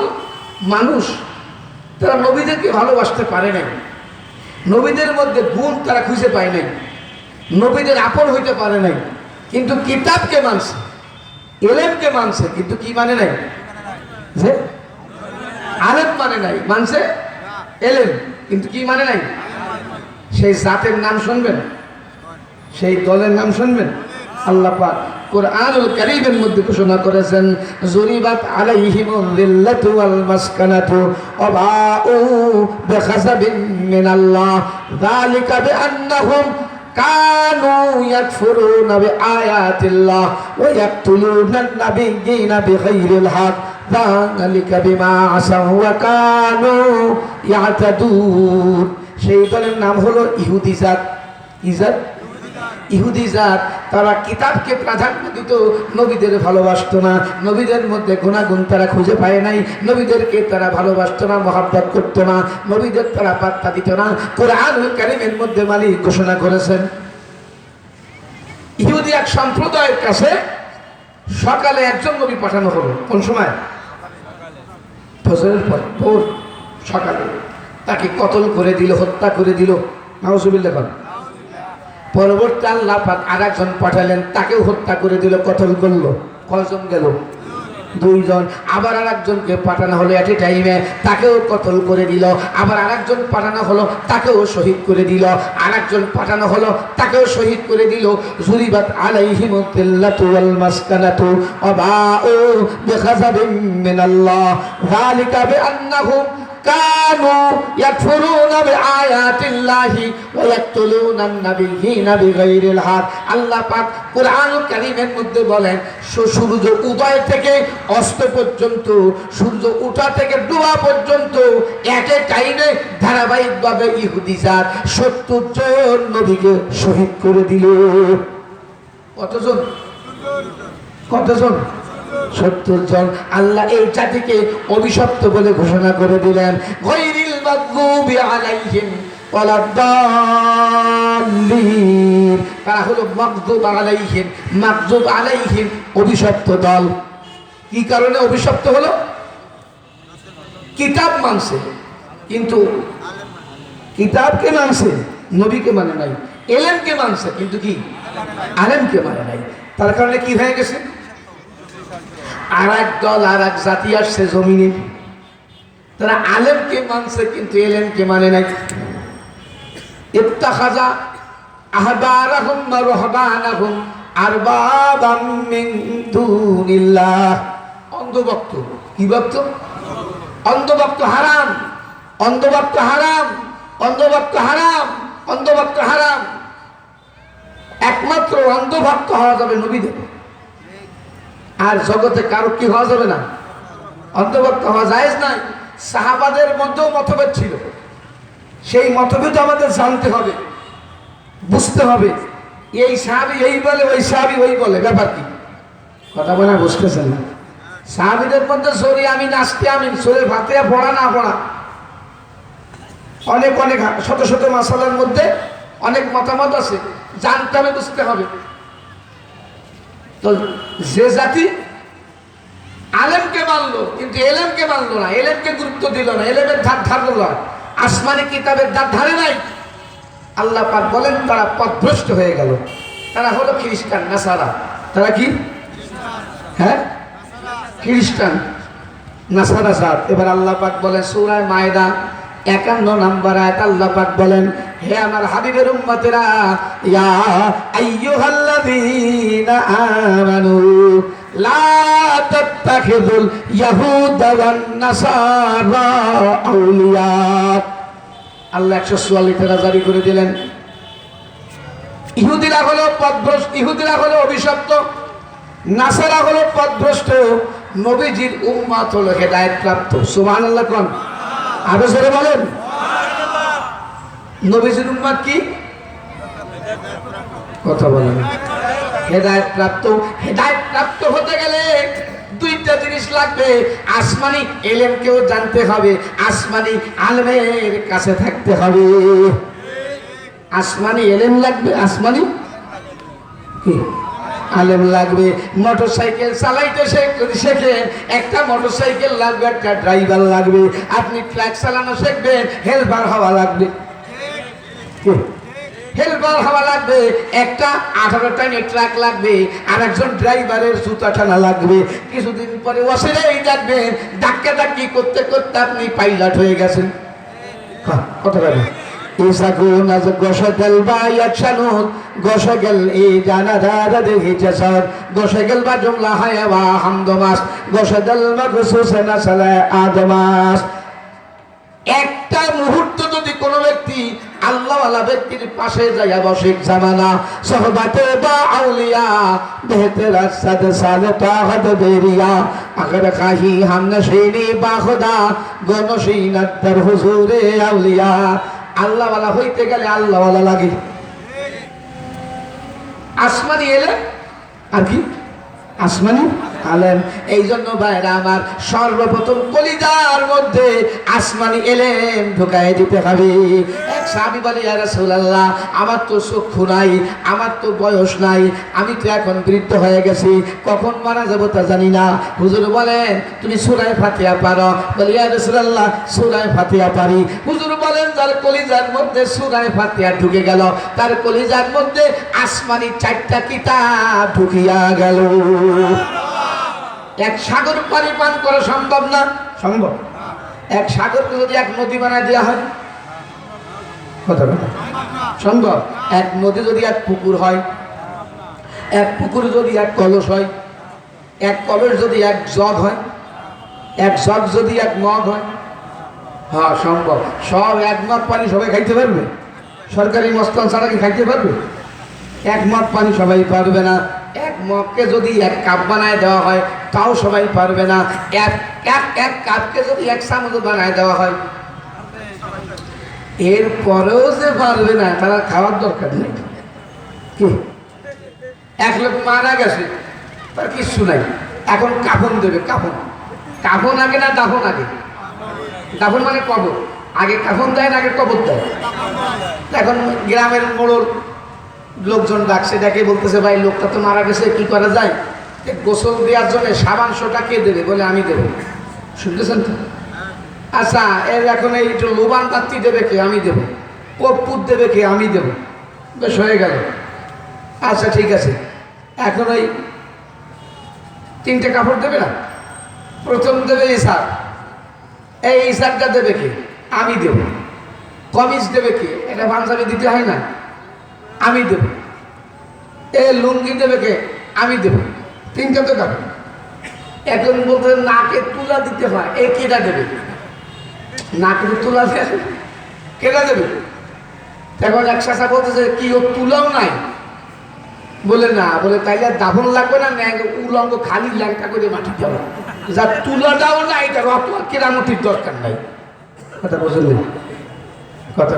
মানুষ তারা নবীদেরকে ভালোবাসতে পারে নাই, নবীদের মধ্যে গুণ তারা খুঁজে পায় নাই, নবীদের আপন হইতে পারে নাই, কিন্তু কিতাবকে মানছে, এলেমকে মানছে, কিন্তু কি মানে নাই? যে আলেম মানে নাই, মানছে এলেম, কিন্তু কি মানে নাই? সেই জাতের নাম শুনবেন, সেই দলের নাম শুনবেন। আল্লাহ পাক কুরআনুল কারীমের মধ্যে ঘোষণা করেছেন যুরিবাত আলাইহিমুল যিল্লাতু ওয়াল মাসকানাতু ওয়া বাউ বিগাযাবিন মিনাল্লাহ যালিকা বিআন্নাহুম কানু ইয়াকফুরুনা বিআয়াতিল্লাহ ওয়া ইয়াকতুলুনা আন-নাবিয়্যিনা বিগাইরিল হক যালিকা বিমা আসাউ ওয়া কানু ইয়াতাদুন। সেই দলের নাম হলো ইহুদি জাত। কি জাত? ইহুদি জাত। তারা কিতাবকে প্রাধান্য দিত, নবীদের ভালোবাসতো না, নবীদের মধ্যে গুণাগুণ তারা খুঁজে পায় নাই, নবীদেরকে তারা ভালোবাসতো না, মহব্বত করতো না, নবীদের তারা পাত্তা দিত না। কুরআনুল কারীমের মধ্যে মালিক ঘোষণা করেছেন ইহুদি এক সম্প্রদায়ের কাছে সকালে একজন নবী পাঠানো হলো। কোন সময়? ফজরের পর, ভোর সকালে। তাকে কতল করে দিল, হত্যা করে দিল। নাউজুবিল্লাহ। পরবর্তী আল্লাহ পাক আরেকজন পাঠালেন, তাকেও হত্যা করে দিল, কতল করলো। কয়জন গেল? দুইজন। আবার আরেকজনকে পাঠানো হলো এট এ টাইমে, তাকেও কতল করে দিল। আবার আরেকজন পাঠানো হলো, তাকেও শহীদ করে দিল। আরেকজন পাঠানো হলো, তাকেও শহীদ করে দিল। যুরিবাত আলাইহিমুল যিল্লাতু ওয়াল মাসকানাতু ওয়া বাউ বিগাযাবিন মিনাল্লাহ যালিকা বিআন্নাহুম কানু ইয়াকফুরুনা বিআয়াতিল্লাহি ওয়া ইয়াকতুলুনা আন-নাবিয়্যিনা বিগাইরিল হক। আল্লাহ পাক কুরআনুল কারীমের মধ্যে বলেন সূর্য উদয় থেকে অস্ত পর্যন্ত, সূর্য ওঠা থেকে ডোবা পর্যন্ত এট এ টাইমে ধারাবাহিকভাবে ইহুদি জাত ৭০ জন নবীকে শহীদ করে দিল। কতজন? কতজন? ৭০ জন। আল্লাহ এই জাতিকে অভিশপ্ত বলে ঘোষণা করে দিলেন, গায়রিল মাগদুবি আলাইহিম ওয়ালাদ-দাল্লিন। তারা হলো মাগদুব আলাইহিম, মাগদুব আলাইহিম, অভিশপ্ত দল। কি কারণে অভিশপ্ত হলো? কিতাব মানছে, কিন্তু কিতাবকে মানছে, নবীকে মানে নাই। এলেমকে মানছে, কিন্তু কি আলেমকে মানে নাই। তার কারণে কি হয়ে গেছে? আর এক দল, আর এক জাতি আসছে জমিনে, তারা আলেমকে মানছে কিন্তু এলেমকে মানে নাই। ইত্তাখাযা আহবারাহুম ওয়া রুহবানাহুম আরবাবাম মিন দুনিল্লাহ। অন্ধভক্ত। কি ভক্ত? অন্ধভক্ত হারাম, অন্ধভক্ত হারাম, অন্ধভক্ত হারাম, অন্ধভক্ত হারাম। একমাত্র অন্ধভক্ত হওয়া যাবে নবীদের, আর জগতে কারো কি হওয়া যাবে না, অন্তর্ভুক্ত হওয়া জায়েজ নাই। সাহাবাদের মধ্যেও মতভেদ ছিল, সেই মতভেদ আমাদের জানতে হবে, বুঝতে হবে। এই সাহাবী এই বলে, ওই সাহাবী ওই বলে, ব্যাপার কি? কথা বলে বুঝতেছেন না? সাহাবীদের মধ্যে সরি আমি নাচতে, আমি সরে ভাতে পড়া না পড়া, অনেক অনেক শত শত মাসালার মধ্যে অনেক মতামত আছে, জানতে হবে, বুঝতে হবে। তো যে জাতি আলেমকে মানলো কিন্তু এলেমকে মানলো না, এলেমকে গুরুত্ব দিল না, এলেমের ধার ধারলো না, আসমানি কিতাবের ধার ধারে নাই, আল্লাহ পাক বলেন তারা পথভ্রষ্ট হয়ে গেল। তারা হলো খ্রিস্টান, নাসারা। তারা কি? হ্যাঁ, খ্রিস্টান, নাসারা জাত। এবার আল্লাহ পাক বলেন সূরা মায়দা ৫১ নম্বর আয়াত, আল্লাহ পাক বলেন, হে আমার হাবিবের উম্মতেরা, ইয়া আইয়ুহাল্লাযীনা আমানু লা তাত্তাখিযুল ইয়াহুদা ওয়ান নাসারা আউলিয়া। আল্লাহ ১৪৪ ধারা জারি করে দিলেন। ইহুদিরা হলো পথভ্রষ্ট, ইহুদিরা হলো অভিশপ্ত, নাসারা হলো পথভ্রষ্ট, নবীজির উম্মত হলো হেদায়েত প্রাপ্ত। সুবহানাল্লাহ। কোন আরো জোরে বলেন। নবীজির উম্মত কি? কথা বলেন। হেদায়েত প্রাপ্ত। হেদায়েত প্রাপ্ত হতে গেলে দুইটা জিনিস লাগবে। আসমানি এলেমকেও জানতে হবে, আসমানি আলেমের কাছে থাকতে হবে। আসমানি এলেম লাগবে, আসমানি কি আলেম লাগবে। মোটরসাইকেল চালাইতে শেখে, একটা মোটরসাইকেল লাগবে, একটা ড্রাইভার লাগবে। আপনি ট্রাক চালানো শিখবেন, হেল্পার হওয়া লাগবে, হেল্পার হওয়া লাগবে। একটা 18 টনের ট্রাক লাগবে, আর একজন ড্রাইভারের জুতা টানা লাগবে। কিছুদিন পরে অসেরাই দেখবেন ধাক্কা ধাক্কি করতে করতে আপনি পাইলট হয়ে গেছেন। কথা বলেন। গোসগল ই জানাদার দেহি জাসাদ গোসগল বা জুমলা হায়ওয়া হামদমাস গোসদল মখসুস নাসলা আদমাস। একটা মুহূর্ত যদি কোনো ব্যক্তি আল্লাহওয়ালা ব্যক্তির পাশে যাইয়া বসে জামানা সোহবাতে বা আউলিয়া বেহতের সাদ সালে তাহত বেরিয়া আগর খাহি হাম নশীনি বা খুদা গনশীন আত্তর হুজুরে আউলিয়া। আল্লাহওয়ালা হইতে গেলে আল্লাহওয়ালা লাগে। আসমানি এলে আর কি আসমানি আলেম। এই জন্য ভাইরা আমার সর্বপ্রথম কলিজার মধ্যে আসমানি এলেম ঢুকাই দিতে হবে। এক সাহাবী বলে ইয়া রাসূলুল্লাহ আমার তো চক্ষু নাই, আমার তো বয়স নাই, আমি তো এখন বৃদ্ধ হয়ে গেছি, কখন মারা যাবো তা জানি না। হুজুর বলেন তুমি সূরা ফাতিহা পারো? বলে ইয়া রাসূলুল্লাহ সূরা ফাতিহা পারি। হুজুর বলেন যার কলিজার মধ্যে সূরা ফাতিহা ঢুকে গেল তার কলিজার মধ্যে আসমানি 4টা কিতাব ঢুকিয়া গেল। এক সাগর পানি পান করা সম্ভব না? সম্ভব। এক সাগরকে যদি এক নদী বানায় দেওয়া হয় সম্ভব? এক নদী যদি এক পুকুর হয়, এক পুকুর যদি এক কলস হয়, এক কলস যদি এক জগ হয়, এক জগ যদি এক মগ হয়, হ্যাঁ সম্ভব। সব এক মগ পানি সবাই খাইতে পারবে? সরকারি মস্তান ছাড়া কি খাইতে পারবে? এক মগ পানি সবাই পারবে না। এক মগকে যদি এক কাপ বানায় দেওয়া হয় তাও সবাই পারবে না। এক কাপকে যদি এক চামচ বানায় দেওয়া হয় এরপরেও যে পারবে না তারা খাওয়ার দরকার নেই। কি এক লোক মারা গেছে তার কিচ্ছু নাই, এখন কাফন দেবে। কাফন আগে না দাফন আগে? দাফন মানে কবর। আগে কাফন দেয় না আগে কবর দেয়? এখন গ্রামের মোড়ল লোকজন ডাকছে, ডেকে বলতেছে ভাই লোকটা তো মারা গেছে, কি করা যায়? গোসল দেওয়ার জন্য সাবানশোটা কে দেবে? বলে আমি দেবো। শুনতেছেন তো? আচ্ছা এর এখন এই একটু লোবান পাত্রী দেবে কে? আমি দেবো। কর্পূর দেবে কে? আমি দেবো। বেশ হয়ে গেল। আচ্ছা ঠিক আছে, এখন ওই 3টে কাপড় দেবে না? প্রথম দেবে ইসার, এই ইসারটা দেবে কে? আমি দেব। কমিজ দেবে কে? এটা পাঞ্জাবি দিতে হয় না? আমি দেব। এ লুঙ্গি দেবে কে? আমি দেব। 3টা তো কাপড়। এখন বলতে নাকে তুলা দিতে হয়, এ কেটা দেবে? নাকে তুলা দেবে, কেটা দেবে? এখন এক চাচা বলতেছে কি ও তুলাও নাই? বলে না। বলে তাইলে দাফন লাগবে না, উলঙ্গ খালি ল্যাংটা করে মাটি যাবে। যা তুলাটাও না, এটা রত কেরামতির দরকার নাই। কথা বুঝলেন? কথা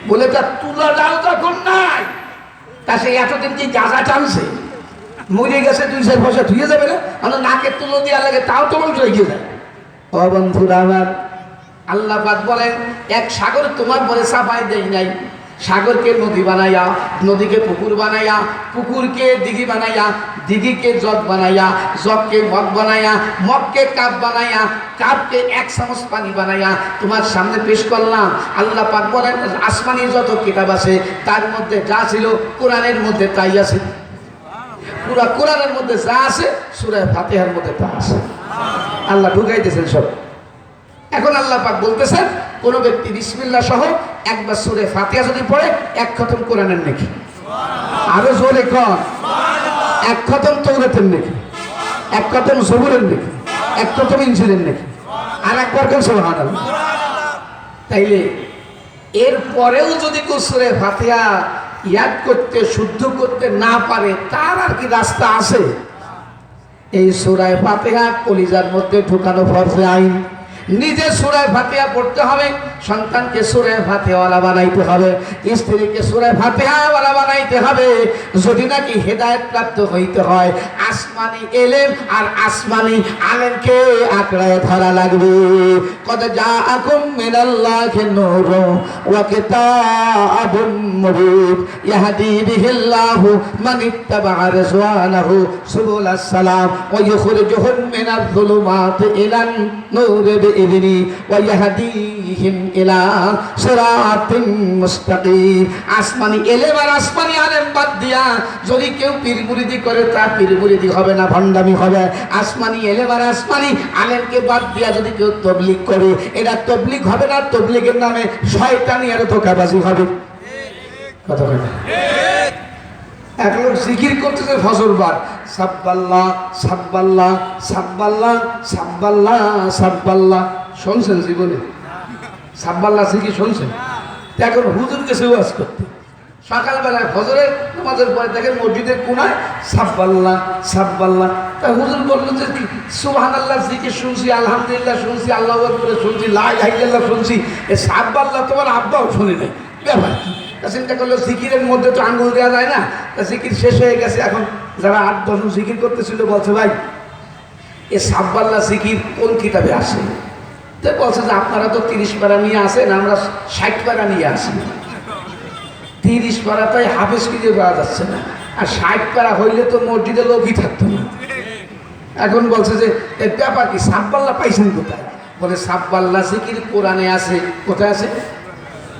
বলে তার তুলাটাও তখন নাই, তা সে এতদিন কি গাঁজা টানছে? মরে গেছে 2-4 পয়সা ধুয়ে যাবে না? আমার নাকের তুলো দেওয়া লাগে তাও তোমার এগিয়ে যায়। ও বন্ধুরা আমার, আল্লাহ পাক বলেন এক সাগর তোমার পরে চাপাই দেয় নাই। সাগরকে নদী বানাইয়া, নদীকে পুকুর বানাইয়া, পুকুরকে দিঘি বানাইয়া, দিঘিকে জগ বানাইয়া, জগকে মগ বানাইয়া, মগকে কাপ বানাইয়া, কাপকে 1 চামচ পানি বানাইয়া তোমার সামনে পেশ করলাম। আল্লাহ পাক বলেন আসমানি যত কিতাব আছে তার মধ্যে যা ছিল কোরআনের মধ্যে তাই আছে। পুরা কোরআনের মধ্যে যা আছে সূরা ফাতিহার মধ্যে তা আছে। আল্লাহ ঢুকাইতেছেন সব। এখন আল্লাহ পাক বলতেছেন কোন ব্যক্তি বিসমিল্লাহ সহ একবার সূরা ফাতিহা যদি পড়ে 1 খতম কোরআনের নেকি। আরো জোরে কোন? 1 খতম তাওরাতের নেকি, 1 খতম জবুরের নেকি, 1 খতম ইনজিলের নেকি। আর একবার কোন সুবহানাল্লাহ। তাইলে এর পরেও যদি কেউ সূরা ফাতিহা ইয়াদ করতে শুদ্ধ করতে না পারে তার আর কি রাস্তা আছে? এই সূরা ফাতিহা কলিজার মধ্যে ঢুকানো ফরজে আইন। নিজে সূরা ফাতিহা পড়তে হবে, সন্তানকে সূরা ফাতিহাওয়ালা বানাইতে হবে, স্ত্রীকে সূরা ফাতিহাওয়ালা বানাইতে হবে। যদি নাকি হেদায়েত প্রাপ্ত হইতে হয় আসমানি এলেম আর আসমানি আলেমকে আঁকড়ায় ধরা লাগবে। কদ জাআকুম মিনাল্লাহি নূরুন ওয়া কিতাবুম মুবিন ইয়াহদি বিহিল্লাহু মান ইত্তাবা'a রিজওয়ানাহু সুবুলাস সালাম ওয়া ইখরিজুহুম মিনাজ যুলুমাতি ইলান নূরি বিইذনি ওয়া ইয়াহদিহিম ইলা সিরাতিন মুস্তাকিম। আসমানি এলেম আর আসমানি আলেম বাদ দিয়া যদি কেউ পীর মুরিদি করে তা পীর মুরিদি হবে না, ভণ্ডামি হবে। আসমানি এলেম আর আসমানি আলেমকে বাদ দিয়া যদি কেউ তাবলীগ করে এটা তাবলীগ হবে না, তাবলীগের নামে শয়তানি আর ধোঁকাবাজি হবে। কথা বলে না। এক লোক জিকির করতেছে ফজরবার, সাব্বাল্লাহ সাব্বাল্লাহ সাব্বাল্লাহ সাব্বাল্লাহ সাব্বাল্লাহ। শুনছেন জীবনে সাব্বাল্লাহ জিকির শুনছেন? এখন হুজুর গেছে ওয়াজ করতে, সকালবেলায় ফজরের নামাজের পরে দেখেন মসজিদের কোনায় সাব্বাল্লাহ সাব্বাল্লাহ। তা হুজুর বললেন যে সুবহানাল্লাহ জিকির শুনছি, আলহামদুলিল্লাহ শুনছি, আল্লাহু আকবার শুনছি, লা ইলাহা ইল্লাল্লাহ শুনছি, এ সাব্বাল্লাহ তোমার আব্বাও শুনে নাই, ব্যাপার কি? চিন্তা করলো জিকিরের মধ্যে তো আঙ্গুল দেওয়া যায় না, তা জিকির শেষ হয়ে গেছে। এখন যারা 8-10 জিকির করতেছিল বলছে ভাই এ সাব্বাল্লাহ জিকির কোন কিতাবে আসে? তো বলছে যে আপনারা তো 30 পারা নিয়ে আসেন, আমরা 60 পারা নিয়ে আসি। 30 পারাটাই হাফেজ খুঁজে পাওয়া যাচ্ছে না, আর 60 পারা হইলে তো মসজিদে লোকই থাকতো না। এখন বলছে যে এই ব্যাপার কি, সাব্বাল্লাহ পাইছেন কোথায়? বলে সাব্বাল্লাহ জিকির কোরআনে আছে। কোথায় আছে?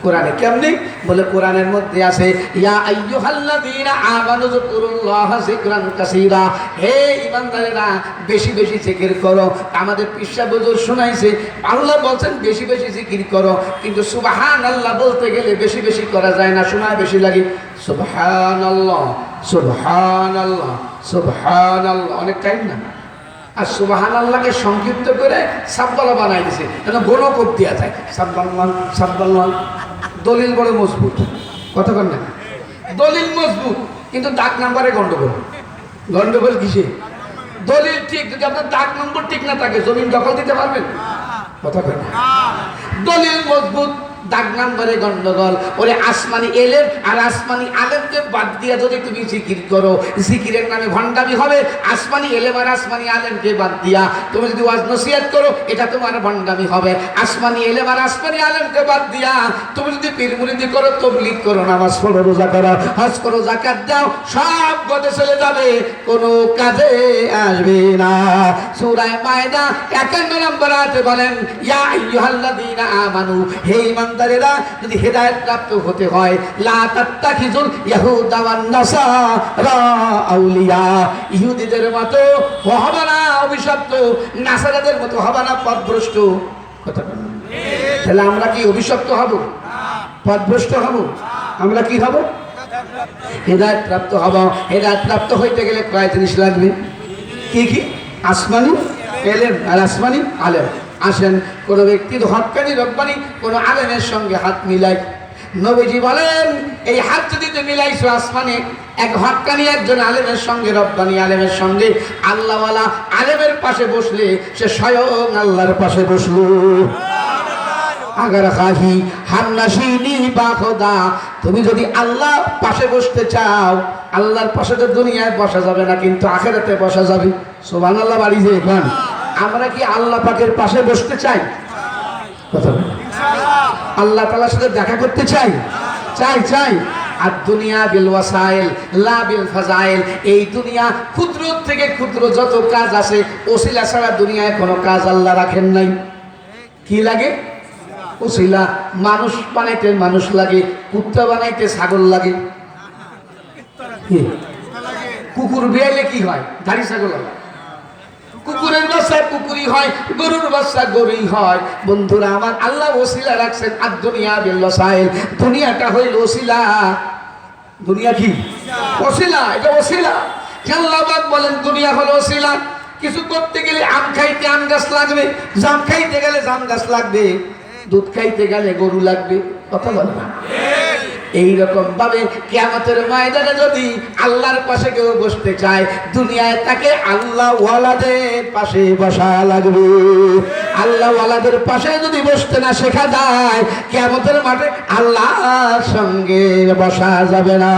কোরআনে। কেমনি? বলে কোরআনের মধ্যে আছে ইয়া আইয়ুহাল্লাযীনা আমানু যিকুরুল্লাহা যিকরান কাসীরা, হে ঈমানদারেরা বেশি বেশি জিকির করো। আমাদের পিসা বুজুর্গ শোনাইছে আল্লাহ বলেন বেশি বেশি জিকির করো, কিন্তু সুবহানাল্লাহ বলতে গেলে বেশি বেশি করা যায় না, শোনায় বেশি লাগে সুবহানাল্লাহ সুবহানাল্লাহ সুবহানাল্লাহ, অনেক টাইম না। আর সুবহানাল্লাহকে সংক্ষিপ্ত করে সাব্বাল্লাহ বানাই দিছে, এটা গণকোপ দেওয়া যায় সাব্বাল্লাহ সাব্বাল্লাহ। দলিল বড় মজবুত, কথা কন না, দলিল মজবুত, কিন্তু দাগ নাম্বারে গন্ডগোল। গন্ডগোল কিসে? দলিল ঠিক, যদি আপনার দাগ নম্বর ঠিক না থাকে জমিন দখল দিতে পারবেন? কথা কন না। দলিল মজবুত, দাগ নাম্বারে গন্ডগোল। ওরে আসমানি এলেম আর আসমানি আলেমকে বাদ দিয়া যদি তুমি জিকির করো, জিকিরের নামে ভণ্ডামি হবে। আসমানি এলেম আর আসমানি আলেমকে বাদ দিয়া তুমি যদি ওয়াজ নসিহত করো, এটা তোমার ভণ্ডামি হবে। আসমানি এলেম আর আসমানি আলেমকে বাদ দিয়া তুমি যদি পীর মুরিদি করো, তাবলীগ করো, নামাজ পড়ো, রোজা করো, হজ করো, যাকাত দাও, সব গদে চলে যাবে, কোনো কাজে আসবে না। সূরা মায়দা 51 নম্বর আয়াতে বলেন ইয়া আইয়ুহাল্লাযীনা আমানু, হে ঈমানদারেরা যদি হেদায়েত প্রাপ্ত হতে হয়, লা তাত্তাখিজুল ইয়াহুদা ওয়ান নাসারা আউলিয়া, ইহুদিদের মতো হবে না অভিশপ্ত, নাসারাদের মতো হবে না পথভ্রষ্ট। কথা বলেন। তাহলে আমরা কি অভিশপ্ত হব? পথভ্রষ্ট হব? আমরা কি হব? হেদায়েত প্রাপ্ত হব। হেদায়েত প্রাপ্ত হইতে গেলে কয় জিনিস লাগবে? কি কি? আসমানি এলেম আর আসমানি আলেম। আসেন কোন ব্যক্তির হক্কানি রব্বানি কোন আলেমের সঙ্গে হাত মিলাই, নবীজি বলেন এই হাত যদি তুমি মিলাইছো আসমানে এক হক্কানি একজন আলেমের সঙ্গে, রব্বানি আলেমের সঙ্গে, আল্লাহওয়ালা আলেমের পাশে বসলে সে স্বয়ং আল্লাহর পাশে বসলো। আগার খাহি হামনাশিনি বা খোদা, তুমি যদি আল্লাহ পাশে বসতে চাও, আল্লাহর পাশে তো দুনিয়ায় বসা যাবে না, কিন্তু আখিরাতে বসা যাবে। সুবহানাল্লাহ বাড়ি যে এখন আমরা কি আল্লাহ পাকের পাশে বসতে চাই? কথা বলেন। আল্লাহ তাআলার সাথে দেখা করতে চাই? চাই চাই। আর দুনিয়া বিল ওয়াসাইল লা বিল ফাজাইল, এই দুনিয়া ক্ষুদ্র থেকে ক্ষুদ্র যত কাজ আছে ওসিলা ছাড়া দুনিয়ায় কোনো কাজ আল্লাহ রাখেন নাই। কি লাগে? ওসিলা। মানুষ বানাইতে মানুষ লাগে, কুত্তা বানাইতে ছাগল লাগে, কুকুর বিয়াইলে কি হয়? ধাড়ি ছাগল হয়। কুকুরের বাচ্চা কুকুরই হয়, গরুর বাচ্চা গরুই হয়। বন্ধুরা আমার, আল্লাহ ওসিলা রাখছেন। আর দুনিয়া বিল ওয়াসাইল, দুনিয়াটা হইল ওসিলা। দুনিয়া কি? ওসিলা। এটা ওসিলা। আল্লাহ পাক বলেন দুনিয়া হলো ওসিলা। কিছু করতে গেলে আম খাইতে আম গাছ লাগবে, জাম খাইতে গেলে জাম গাছ লাগবে, দুধ খাইতে গেলে গরু লাগবে। কথা বলে না? এইরকম ভাবে কিয়ামতের ময়দানে যদি আল্লাহর পাশে কেউ বসতে চায়, দুনিয়ায় তাকে আল্লাহ ওয়ালাদের পাশে বসা লাগবে। আল্লাহ ওয়ালাদের পাশে যদি বসতে না শেখা যায়, কিয়ামতের মাঠে আল্লাহর সঙ্গে বসা যাবে না।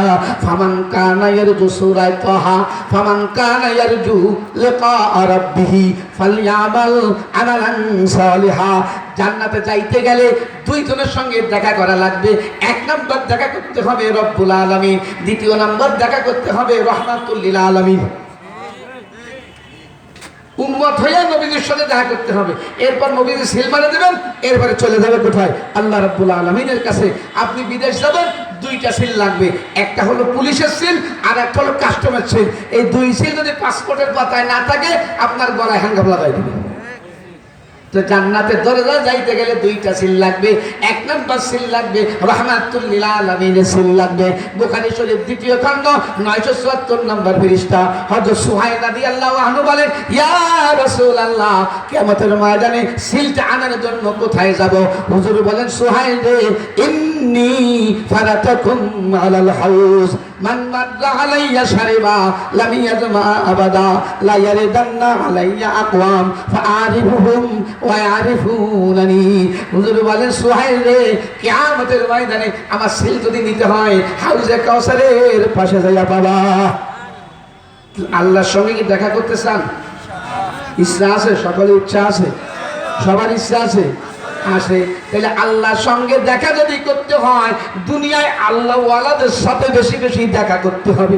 ফামান কানা ইয়ারজু সূরা তাহা, ফামান কানা ইয়ারজু লিকা রাব্বিহি ফালইয়ামাল আমালান সালিহা। জান্নাতে যাইতে গেলে দুইজনের সঙ্গে দেখা করা লাগবে। এক নম্বর দেখা করতে হবে রব্বুল আলামিন, দ্বিতীয় নম্বর দেখা করতে হবে রহমাতুল লিল আলামিন। উম্মত হইয়া নবীজির সাথে দেখা করতে হবে, এরপর নবীজি সিল মারে দেবেন, এরপরে চলে যাবে কোথায়? আল্লাহ রাব্বুল আলামিনের কাছে। আপনি বিদেশ যাবেন, দুইটা সিল লাগবে, একটা হলো পুলিশের সিল আর একটা হলো কাস্টমের সিল। এই দুই সিল যদি পাসপোর্টের পাতায় না থাকে, আপনার গলায় হ্যাঙ্গাম লাগাই দেবে। তো জান্নাতের দরজা যাইতে গেলে দুইটা সিল লাগবে। এক নম্বর সিল লাগবে রাহমাতুল লিল আলামিনের সিল লাগবে। বুখারী শরীফ দ্বিতীয় খণ্ড 974 নম্বর পৃষ্ঠা হযরত সুহাইল রাদিয়াল্লাহু আনহু বলেন, ইয়া রাসূলুল্লাহ, কিয়ামতের ময়দানে সিলটা আনার জন্য কোথায় যাব? হুজুর বলেন, সুহাইল রে, ইন্নী ফারাতাকুম আলাল হাউজ মান মাদা আলাইয়া শারিবা লাম ইয়াজমা আবাদা লা ইয়ারিদান্না আলাইয়া আকওয়াম ফাআরিফুহুম ওয়া ইয়ারিফুনানি। হুজুর বলেন, সুহাইল রে, কিয়ামতের ময়দানে আমার সিল যদি নিতে হয় হাউজে কাউসারের পাশে যাইয়া পাবা। আল্লাহর সঙ্গে কি দেখা করতে চান? ইচ্ছা আছে? সকলের ইচ্ছা আছে? সবার ইচ্ছা আছে? আসে। তাহলে আল্লাহর সঙ্গে দেখা যদি করতে হয় দুনিয়ায় আল্লাহ ওয়ালাদের সাথে বেশি বেশি দেখা করতে হবে।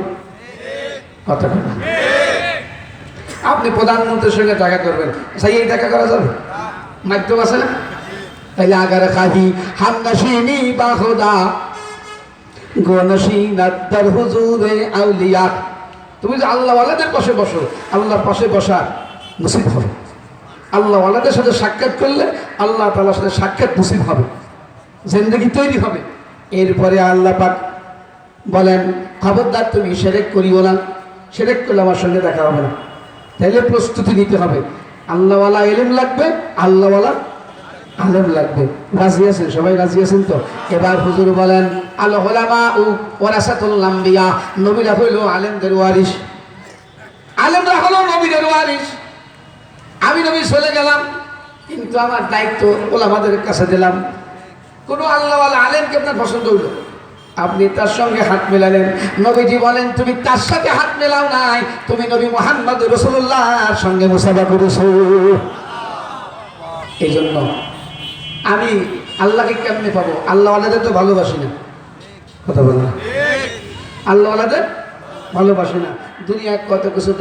কথা বলেন। আপনি প্রধানমন্ত্রীর সঙ্গে দেখা করবেন, সেই এই দেখা করা যাবে? মাধ্যম আছে না? তাহলে আগার খাহি হামনাশিনী বা খোদা গনশিনাদ্দার হুজুরে আউলিয়া। তুমি যে আল্লাহ ওয়ালাদের পাশে বসো, আল্লাহর পাশে বসার নসিব হবে। আল্লাহ ওয়ালাদের সাথে সাক্ষাৎ করলে আল্লাহ তাআলার সাথে সাক্ষাৎ নসিব হবে, জিন্দেগি তৈরি হবে। এরপরে আল্লাহ পাক বলেন, খবরদার তুমি শিরক করিও না, শিরক করলে আমার সঙ্গে দেখা হবে না। তাইলে প্রস্তুতি নিতে হবে। আল্লাহওয়ালা ইলম লাগবে, আল্লাহওয়ালা আলেম লাগবে। রাজি আছেন? সবাই রাজি আছেন তো? এবার হুজুর বলেন, আল উলামা ওয়ারাসাতুল আম্বিয়া, নবীরা হইল আলেমদের ওয়ারিস। আলেমরা হলো নবীদের ওয়ারিস। আমি নবী চলে গেলাম, কিন্তু আমার দায়িত্ব ওলামাদের কাছে দিলাম। কোনো আল্লাহওয়ালা আলেমকে আপনার পছন্দ হইল, আপনি তার সঙ্গে হাত মেলালেন। নবীজি বলেন, তুমি তার সাথে হাত মেলাও নাই, তুমি নবী মুহাম্মদ রাসূলুল্লাহর সঙ্গে মুসাফা করেছো। এই জন্য আমি আল্লাহকে কেমনে পাবো? আল্লাহওয়ালাদের তো ভালোবাসি না। কথা বল না, আল্লাহওয়ালাদের ভালোবাসি না। দুনিয়ায় কত কিছু